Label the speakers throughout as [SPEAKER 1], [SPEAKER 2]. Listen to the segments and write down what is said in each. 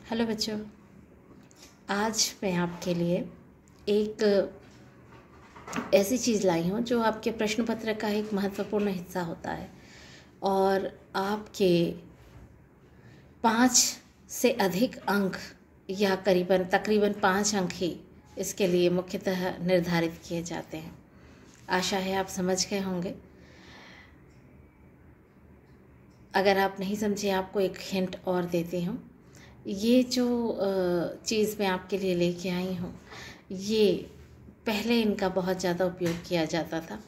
[SPEAKER 1] Hello बच्चों, आज मैं आपके लिए एक ऐसी चीज़ लाई हूँ जो आपके प्रश्न पत्र का एक महत्वपूर्ण हिस्सा होता है और आपके 5 से अधिक अंक या तकरीबन 5 अंक ही इसके लिए मुख्यतः निर्धारित किए जाते हैं। आशा है आप समझ गए होंगे। अगर आप नहीं समझे, आपको एक हिंट और देती हूँ। ये जो चीज़ मैं आपके लिए लेके आई हूँ, ये पहले इनका बहुत ज़्यादा उपयोग किया जाता था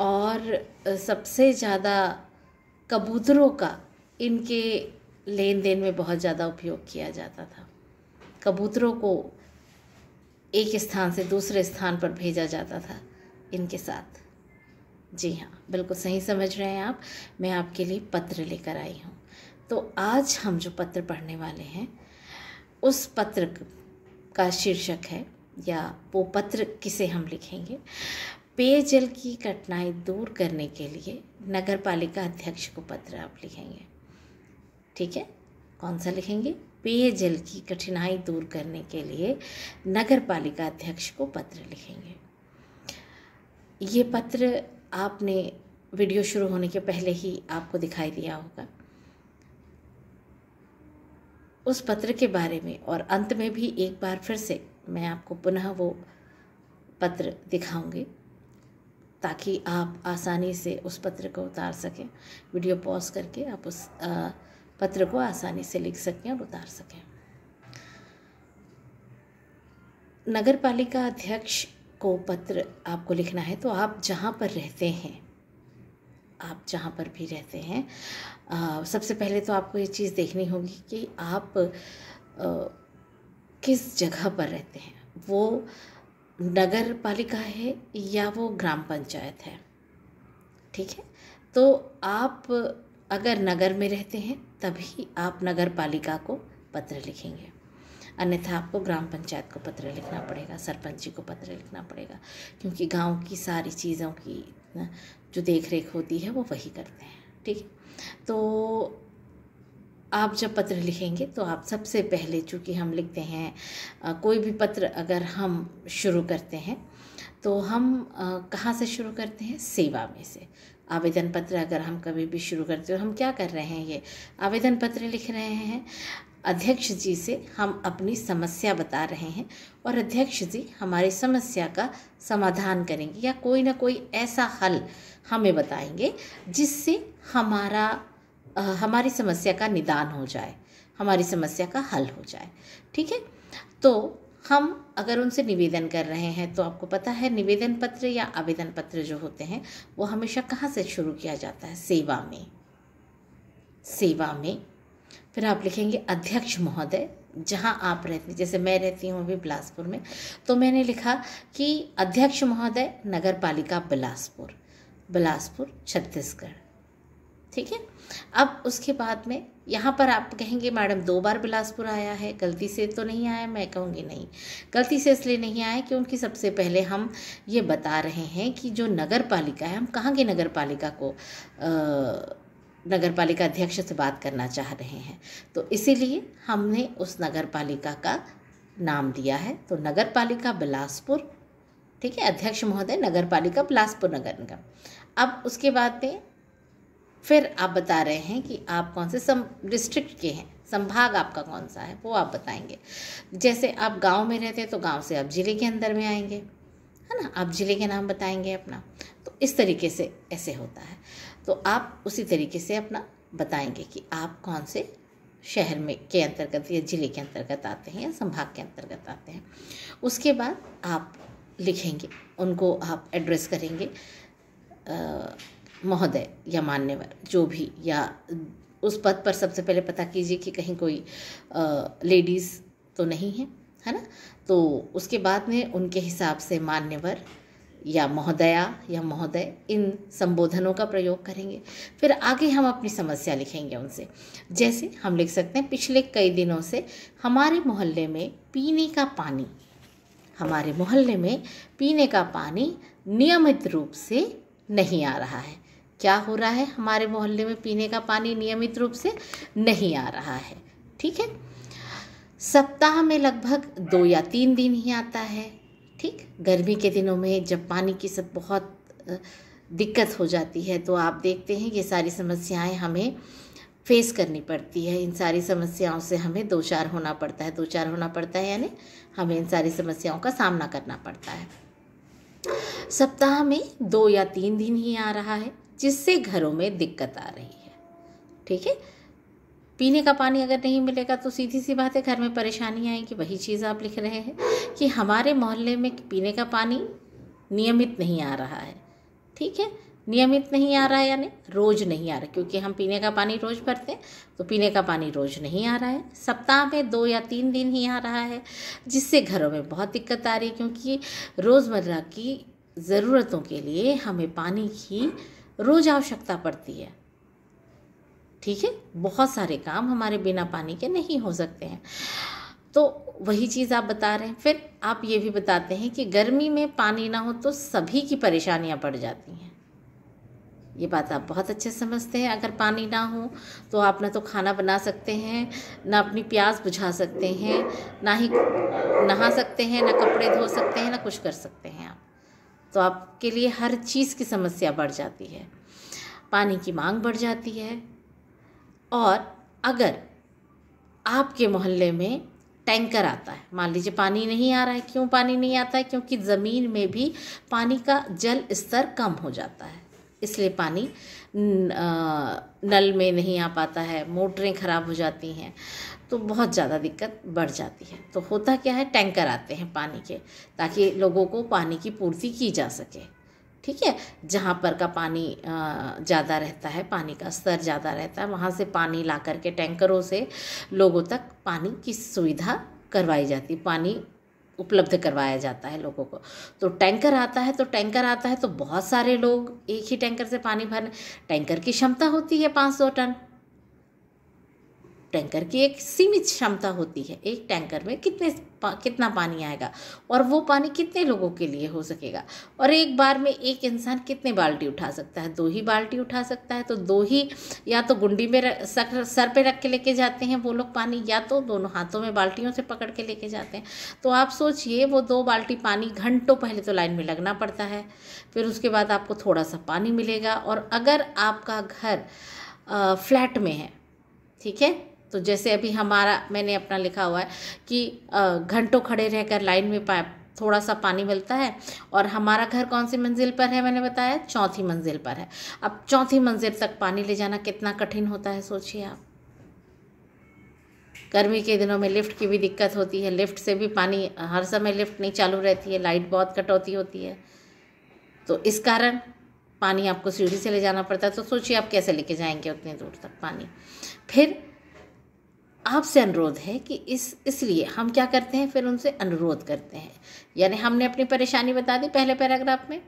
[SPEAKER 1] और सबसे ज़्यादा कबूतरों का इनके लेन देन में बहुत ज़्यादा उपयोग किया जाता था। कबूतरों को एक स्थान से दूसरे स्थान पर भेजा जाता था इनके साथ। जी हाँ, बिल्कुल सही समझ रहे हैं आप। मैं आपके लिए पत्र लेकर आई हूँ। तो आज हम जो पत्र पढ़ने वाले हैं, उस पत्र का शीर्षक है, या वो पत्र किसे हम लिखेंगे, पेयजल की कठिनाई दूर करने के लिए नगर पालिका अध्यक्ष को पत्र आप लिखेंगे। ठीक है, कौन सा लिखेंगे? पेयजल की कठिनाई दूर करने के लिए नगर पालिका अध्यक्ष को पत्र लिखेंगे। ये पत्र आपने वीडियो शुरू होने के पहले ही आपको दिखाई दिया होगा। उस पत्र के बारे में और अंत में भी एक बार फिर से मैं आपको पुनः वो पत्र दिखाऊंगी ताकि आप आसानी से उस पत्र को उतार सकें। वीडियो पॉज करके आप उस पत्र को आसानी से लिख सकें और उतार सकें। नगर पालिका अध्यक्ष को पत्र आपको लिखना है तो आप जहाँ पर रहते हैं, आप जहाँ पर भी रहते हैं, सबसे पहले तो आपको ये चीज़ देखनी होगी कि आप किस जगह पर रहते हैं। वो नगर पालिका है या वो ग्राम पंचायत है। ठीक है, तो आप अगर नगर में रहते हैं तभी आप नगर पालिका को पत्र लिखेंगे, अन्यथा आपको ग्राम पंचायत को पत्र लिखना पड़ेगा, सरपंच जी को पत्र लिखना पड़ेगा, क्योंकि गांव की सारी चीज़ों की जो देख रेख होती है वो वही करते हैं। ठीक है, तो आप जब पत्र लिखेंगे तो आप सबसे पहले, चूँकि हम लिखते हैं कोई भी पत्र अगर हम शुरू करते हैं तो हम कहाँ से शुरू करते हैं? सेवा में से। आवेदन पत्र अगर हम कभी भी शुरू करते हो, हम क्या कर रहे हैं? ये आवेदन पत्र लिख रहे हैं। अध्यक्ष जी से हम अपनी समस्या बता रहे हैं और अध्यक्ष जी हमारी समस्या का समाधान करेंगे या कोई ना कोई ऐसा हल हमें बताएंगे जिससे हमारी समस्या का निदान हो जाए, हमारी समस्या का हल हो जाए। ठीक है, तो हम अगर उनसे निवेदन कर रहे हैं तो आपको पता है निवेदन पत्र या आवेदन पत्र जो होते हैं वो हमेशा कहाँ से शुरू किया जाता है? सेवा में। सेवा में फिर आप लिखेंगे अध्यक्ष महोदय, जहाँ आप रहते हैं। जैसे मैं रहती हूँ अभी बिलासपुर में, तो मैंने लिखा कि अध्यक्ष महोदय नगर पालिका बिलासपुर छत्तीसगढ़। ठीक है, अब उसके बाद में यहाँ पर आप कहेंगे मैडम 2 बार बिलासपुर आया है, गलती से तो नहीं आया? मैं कहूँगी नहीं, गलती से इसलिए नहीं आया क्योंकि सबसे पहले हम ये बता रहे हैं कि जो नगर पालिका है, हम कहाँ की नगर पालिका को नगर पालिका अध्यक्ष से बात करना चाह रहे हैं, तो इसीलिए हमने उस नगर पालिका का नाम दिया है। तो नगर पालिका बिलासपुर। ठीक है, अध्यक्ष महोदय नगर पालिका बिलासपुर नगर निगम। अब उसके बाद में फिर आप बता रहे हैं कि आप कौन से डिस्ट्रिक्ट के हैं, संभाग आपका कौन सा है वो आप बताएंगे। जैसे आप गांव में रहते हैं तो गांव से आप जिले के अंदर में आएंगे, है ना, आप जिले के नाम बताएंगे अपना। तो इस तरीके से ऐसे होता है, तो आप उसी तरीके से अपना बताएंगे कि आप कौन से शहर में के अंतर्गत या जिले के अंतर्गत आते हैं या संभाग के अंतर्गत आते हैं। उसके बाद आप लिखेंगे, उनको आप एड्रेस करेंगे महोदय या मान्यवर जो भी, या उस पद पर सबसे पहले पता कीजिए कि कहीं कोई लेडीज़ तो नहीं है, है ना। तो उसके बाद में उनके हिसाब से मान्यवर या महोदया या महोदय इन संबोधनों का प्रयोग करेंगे। फिर आगे हम अपनी समस्या लिखेंगे उनसे। जैसे हम लिख सकते हैं पिछले कई दिनों से हमारे मोहल्ले में पीने का पानी नियमित रूप से नहीं आ रहा है। क्या हो रहा है? हमारे मोहल्ले में पीने का पानी नियमित रूप से नहीं आ रहा है। ठीक है, सप्ताह में लगभग 2 या 3 दिन ही आता है। ठीक, गर्मी के दिनों में जब पानी की सब बहुत दिक्कत हो जाती है तो आप देखते हैं ये सारी समस्याएं हमें फेस करनी पड़ती है। इन सारी समस्याओं से हमें दो चार होना पड़ता है यानी हमें इन सारी समस्याओं का सामना करना पड़ता है। सप्ताह में 2 या 3 दिन ही आ रहा है, जिससे घरों में दिक्कत आ रही है। ठीक है, पीने का पानी अगर नहीं मिलेगा तो सीधी सी बात है घर में परेशानी आएगी। वही चीज़ आप लिख रहे हैं कि हमारे मोहल्ले में पीने का पानी नियमित नहीं आ रहा है। ठीक है, नियमित नहीं आ रहा है यानी रोज़ नहीं आ रहा, क्योंकि हम पीने का पानी रोज़ भरते हैं तो पीने का पानी रोज़ नहीं आ रहा है। सप्ताह में 2 या 3 दिन ही आ रहा है, जिससे घरों में बहुत दिक्कत आ रही है, क्योंकि रोज़मर्रा की ज़रूरतों के लिए हमें पानी की रोज़ आवश्यकता पड़ती है। ठीक है, बहुत सारे काम हमारे बिना पानी के नहीं हो सकते हैं। तो वही चीज़ आप बता रहे हैं। फिर आप ये भी बताते हैं कि गर्मी में पानी ना हो तो सभी की परेशानियां बढ़ जाती हैं। ये बात आप बहुत अच्छे समझते हैं। अगर पानी ना हो तो आप ना तो खाना बना सकते हैं, ना अपनी प्यास बुझा सकते हैं, ना ही नहा सकते हैं, ना कपड़े धो सकते हैं, ना कुछ कर सकते हैं आप। तो आपके लिए हर चीज़ की समस्या बढ़ जाती है, पानी की मांग बढ़ जाती है। और अगर आपके मोहल्ले में टैंकर आता है, मान लीजिए पानी नहीं आ रहा है। क्यों पानी नहीं आता है? क्योंकि ज़मीन में भी पानी का जल स्तर कम हो जाता है, इसलिए पानी नल में नहीं आ पाता है, मोटरें ख़राब हो जाती हैं, तो बहुत ज़्यादा दिक्कत बढ़ जाती है। तो होता क्या है, टैंकर आते हैं पानी के, ताकि लोगों को पानी की पूर्ति की जा सके। ठीक है, जहाँ पर का पानी ज़्यादा रहता है, पानी का स्तर ज़्यादा रहता है, वहाँ से पानी ला करके टैंकरों से लोगों तक पानी की सुविधा करवाई जाती, पानी उपलब्ध करवाया जाता है लोगों को। तो टैंकर आता है तो बहुत सारे लोग एक ही टैंकर से पानी भरने, टैंकर की क्षमता होती है 500 टन। टैंकर की एक सीमित क्षमता होती है, एक टैंकर में कितना पानी आएगा और वो पानी कितने लोगों के लिए हो सकेगा। और एक बार में एक इंसान कितने बाल्टी उठा सकता है? 2 ही बाल्टी उठा सकता है। तो 2 ही, या तो गुंडी में सर पे रख के लेके जाते हैं वो लोग पानी, या तो दोनों हाथों में बाल्टियों से पकड़ के लेके जाते हैं। तो आप सोचिए, वो 2 बाल्टी पानी, घंटों पहले तो लाइन में लगना पड़ता है, फिर उसके बाद आपको थोड़ा सा पानी मिलेगा। और अगर आपका घर फ्लैट में है, ठीक है, तो जैसे अभी मैंने अपना लिखा हुआ है कि घंटों खड़े रहकर लाइन में थोड़ा सा पानी मिलता है। और हमारा घर कौन सी मंजिल पर है? मैंने बताया 4थी मंजिल पर है। अब 4थी मंजिल तक पानी ले जाना कितना कठिन होता है, सोचिए आप। गर्मी के दिनों में लिफ्ट की भी दिक्कत होती है, लिफ्ट से भी पानी, हर समय लिफ्ट नहीं चालू रहती है, लाइट बहुत कटौती होती है, तो इस कारण पानी आपको सीढ़ी से ले जाना पड़ता है। तो सोचिए आप कैसे लेके जाएंगे उतनी दूर तक पानी। फिर आपसे अनुरोध है कि इसलिए हम क्या करते हैं, फिर उनसे अनुरोध करते हैं, यानी हमने अपनी परेशानी बता दी पहले पैराग्राफ में,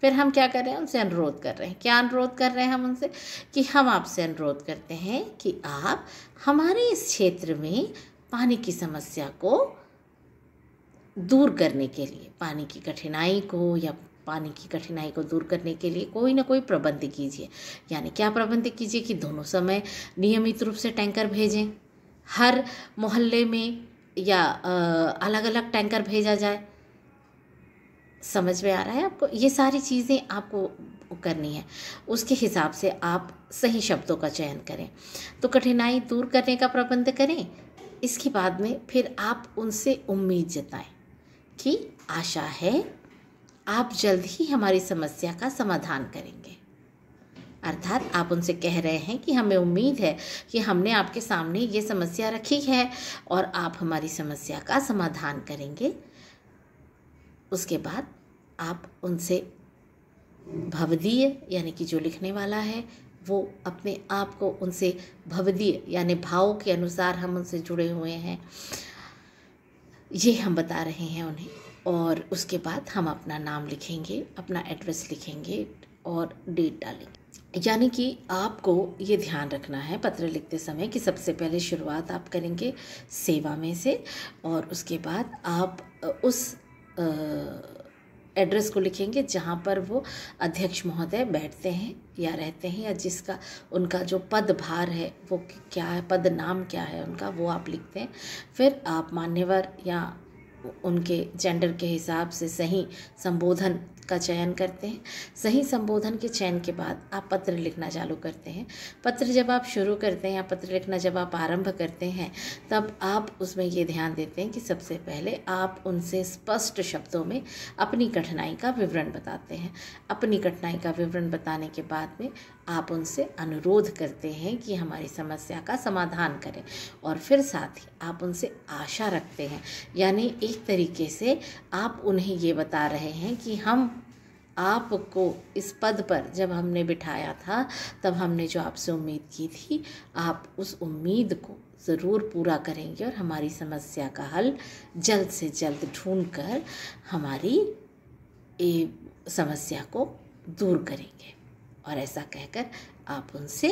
[SPEAKER 1] फिर हम क्या कर रहे हैं, उनसे अनुरोध कर रहे हैं। क्या अनुरोध कर रहे हैं हम उनसे? कि हम आपसे अनुरोध करते हैं कि आप हमारे इस क्षेत्र में पानी की समस्या को दूर करने के लिए, पानी की कठिनाई को दूर करने के लिए कोई ना कोई प्रबंध कीजिए। यानी क्या प्रबंध कीजिए? कि दोनों समय नियमित रूप से टैंकर भेजें, हर मोहल्ले में या अलग अलग टैंकर भेजा जाए। समझ में आ रहा है आपको? ये सारी चीज़ें आपको करनी है, उसके हिसाब से आप सही शब्दों का चयन करें। तो कठिनाई दूर करने का प्रबंध करें। इसके बाद में फिर आप उनसे उम्मीद जताएं कि आशा है आप जल्द ही हमारी समस्या का समाधान करेंगे। अर्थात आप उनसे कह रहे हैं कि हमें उम्मीद है कि हमने आपके सामने ये समस्या रखी है और आप हमारी समस्या का समाधान करेंगे। उसके बाद आप उनसे भवदीय, यानी कि जो लिखने वाला है वो अपने आप को उनसे भवदीय यानी भावों के अनुसार हम उनसे जुड़े हुए हैं, ये हम बता रहे हैं उन्हें। और उसके बाद हम अपना नाम लिखेंगे, अपना एड्रेस लिखेंगे और डेट डालेंगे। यानी कि आपको ये ध्यान रखना है पत्र लिखते समय कि सबसे पहले शुरुआत आप करेंगे सेवा में से, और उसके बाद आप उस एड्रेस को लिखेंगे जहाँ पर वो अध्यक्ष महोदय बैठते हैं या रहते हैं, या जिसका उनका जो पदभार है वो क्या है, पद नाम क्या है उनका, वो आप लिखते हैं। फिर आप मान्यवर या उनके जेंडर के हिसाब से सही संबोधन का चयन करते हैं। सही संबोधन के चयन के बाद आप पत्र लिखना चालू करते हैं। पत्र जब आप शुरू करते हैं या पत्र लिखना जब आप आरंभ करते हैं, तब आप उसमें ये ध्यान देते हैं कि सबसे पहले आप उनसे स्पष्ट शब्दों में अपनी कठिनाई का विवरण बताते हैं। अपनी कठिनाई का विवरण बताने के बाद में आप उनसे अनुरोध करते हैं कि हमारी समस्या का समाधान करें, और फिर साथ ही आप उनसे आशा रखते हैं। यानी एक तरीके से आप उन्हें ये बता रहे हैं कि हम आपको इस पद पर जब हमने बिठाया था, तब हमने जो आपसे उम्मीद की थी, आप उस उम्मीद को ज़रूर पूरा करेंगे और हमारी समस्या का हल जल्द से जल्द ढूंढकर हमारी समस्या को दूर करेंगे। और ऐसा कहकर आप उनसे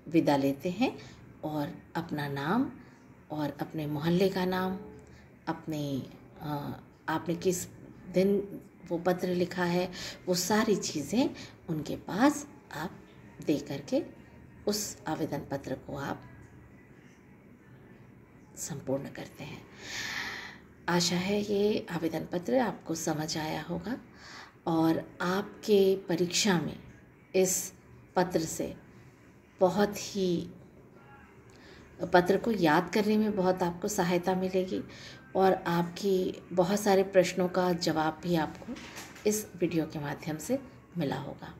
[SPEAKER 1] विदा लेते हैं और अपना नाम और अपने मोहल्ले का नाम, आपने किस दिन वो पत्र लिखा है, वो सारी चीज़ें उनके पास आप दे करके उस आवेदन पत्र को आप संपूर्ण करते हैं। आशा है ये आवेदन पत्र आपको समझ आया होगा और आपके परीक्षा में इस पत्र से बहुत ही पत्र को याद करने में बहुत आपको सहायता मिलेगी और आपकी बहुत सारे प्रश्नों का जवाब भी आपको इस वीडियो के माध्यम से मिला होगा।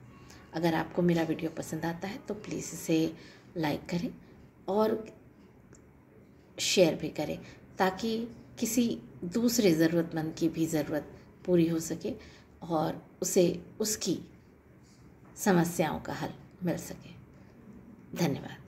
[SPEAKER 1] अगर आपको मेरा वीडियो पसंद आता है तो प्लीज़ इसे लाइक करें और शेयर भी करें, ताकि किसी दूसरे ज़रूरतमंद की भी ज़रूरत पूरी हो सके और उसे उसकी समस्याओं का हल मिल सके। धन्यवाद।